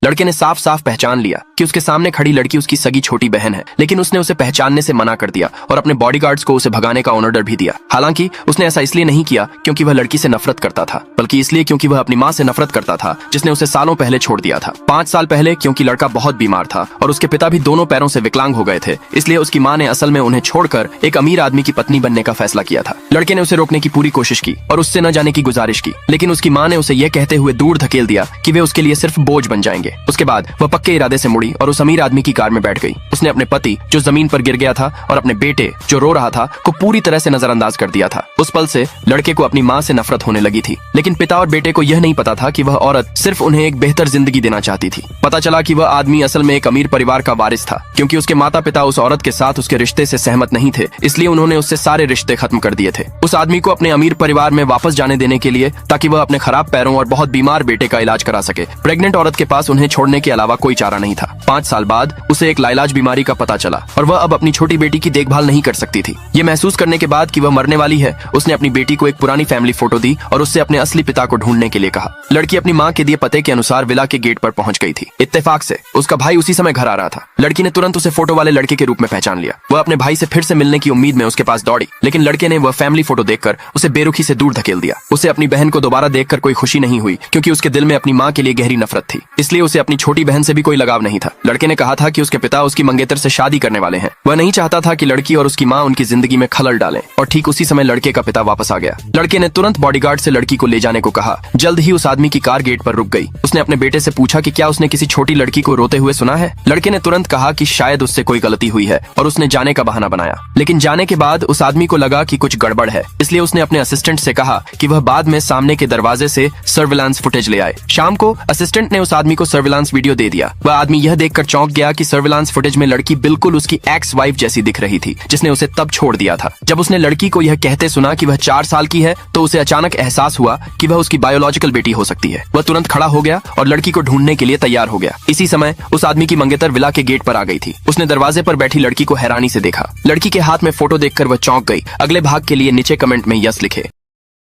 लड़के ने साफ साफ पहचान लिया कि उसके सामने खड़ी लड़की उसकी सगी छोटी बहन है, लेकिन उसने उसे पहचानने से मना कर दिया और अपने बॉडीगार्ड्स को उसे भगाने का ऑर्डर भी दिया। हालांकि उसने ऐसा इसलिए नहीं किया क्योंकि वह लड़की से नफरत करता था, बल्कि इसलिए क्योंकि वह अपनी माँ से नफरत करता था जिसने उसे सालों पहले छोड़ दिया था। 5 साल पहले क्योंकि लड़का बहुत बीमार था और उसके पिता भी दोनों पैरों से विकलांग हो गए थे, इसलिए उसकी माँ ने असल में उन्हें छोड़कर एक अमीर आदमी की पत्नी बनने का फैसला किया था। लड़के ने उसे रोकने की पूरी कोशिश की और उससे न जाने की गुजारिश की, लेकिन उसकी माँ ने उसे यह कहते हुए दूर धकेल दिया कि वे उसके लिए सिर्फ बोझ बन जाएंगे। उसके बाद वह पक्के इरादे से मुड़ी और उस अमीर आदमी की कार में बैठ गई। उसने अपने पति जो जमीन पर गिर गया था और अपने बेटे जो रो रहा था को पूरी तरह से नजरअंदाज कर दिया था। उस पल से लड़के को अपनी माँ से नफरत होने लगी थी, लेकिन पिता और बेटे को यह नहीं पता था कि वह औरत सिर्फ उन्हें एक बेहतर जिंदगी देना चाहती थी। पता चला कि वह आदमी असल में एक अमीर परिवार का वारिस था। क्योंकि उसके माता पिता उस औरत के साथ उसके रिश्ते से सहमत नहीं थे, इसलिए उन्होंने उससे सारे रिश्ते खत्म कर दिए थे। उस आदमी को अपने अमीर परिवार में वापस जाने देने के लिए, ताकि वह अपने खराब पैरों और बहुत बीमार बेटे का इलाज करा सके। प्रेग्नेंट औरत के पास उन्हें छोड़ने के अलावा कोई चारा नहीं था। 5 साल बाद उसे एक लाइलाज बीमारी का पता चला और वह अब अपनी छोटी बेटी की देखभाल नहीं कर सकती थी। ये महसूस करने के बाद कि वह मरने वाली है, उसने अपनी बेटी को एक पुरानी फैमिली फोटो दी और उससे अपने असली पिता को ढूंढने के लिए कहा। लड़की अपनी माँ के दिए पते के अनुसार विला के गेट पर पहुंच गई थी। इत्तेफाक से उसका भाई उसी समय घर आ रहा था। लड़की ने तुरंत उसे फोटो वाले लड़के के रूप में पहचान लिया। वह अपने भाई से फिर से मिलने की उम्मीद में उसके पास दौड़ी, लेकिन लड़के ने वह फैमिली फोटो देखकर उसे बेरुखी से दूर धकेल दिया। उसे अपनी बहन को दोबारा देखकर कोई खुशी नहीं हुई, क्योंकि उसके दिल में अपनी माँ के लिए गहरी नफरत थी, इसलिए उसे अपनी छोटी बहन से भी कोई लगाव नहीं था। लड़के ने कहा था कि उसके पिता उसकी मंगेतर से शादी करने वाले हैं। वह नहीं चाहता था कि लड़की और उसकी माँ उनकी जिंदगी में खलल डालें, और ठीक उसी समय लड़के का पिता वापस आ गया। लड़के ने तुरंत बॉडीगार्ड से लड़की को ले जाने को कहा। जल्द ही उस आदमी की कार गेट पर रुक गई। उसने अपने बेटे से पूछा कि क्या उसने किसी छोटी लड़की को रोते हुए सुना है। लड़के ने तुरंत कहा कि शायद उससे कोई गलती हुई है और उसने जाने का बहाना बनाया, लेकिन जाने के बाद उस आदमी को लगा कि कुछ गड़बड़ है, इसलिए उसने अपने असिस्टेंट से कहा कि वह बाद में सामने के दरवाजे से सर्विलांस फुटेज ले आए। शाम को असिस्टेंट ने उस आदमी को सर्विलांस वीडियो दे दिया। वह आदमी यह देखकर चौंक गया कि सर्विलांस फुटेज में लड़की बिल्कुल उसकी एक्स वाइफ जैसी दिख रही थी, जिसने उसे तब छोड़ दिया था। जब उसने लड़की को यह कहते सुना कि वह 4 साल की है, तो उसे अचानक एहसास हुआ कि वह उसकी बायोलॉजिकल बेटी हो सकती है। वह तुरंत खड़ा हो गया और लड़की को ढूंढने के लिए तैयार हो गया। इसी समय उस आदमी की मंगेतर विला के गेट पर आ गई थी। उसने दरवाजे पर बैठी लड़की को हैरानी से देखा। लड़की के हाथ में फोटो देखकर वह चौंक गई। अगले भाग के लिए नीचे कमेंट में यस लिखे।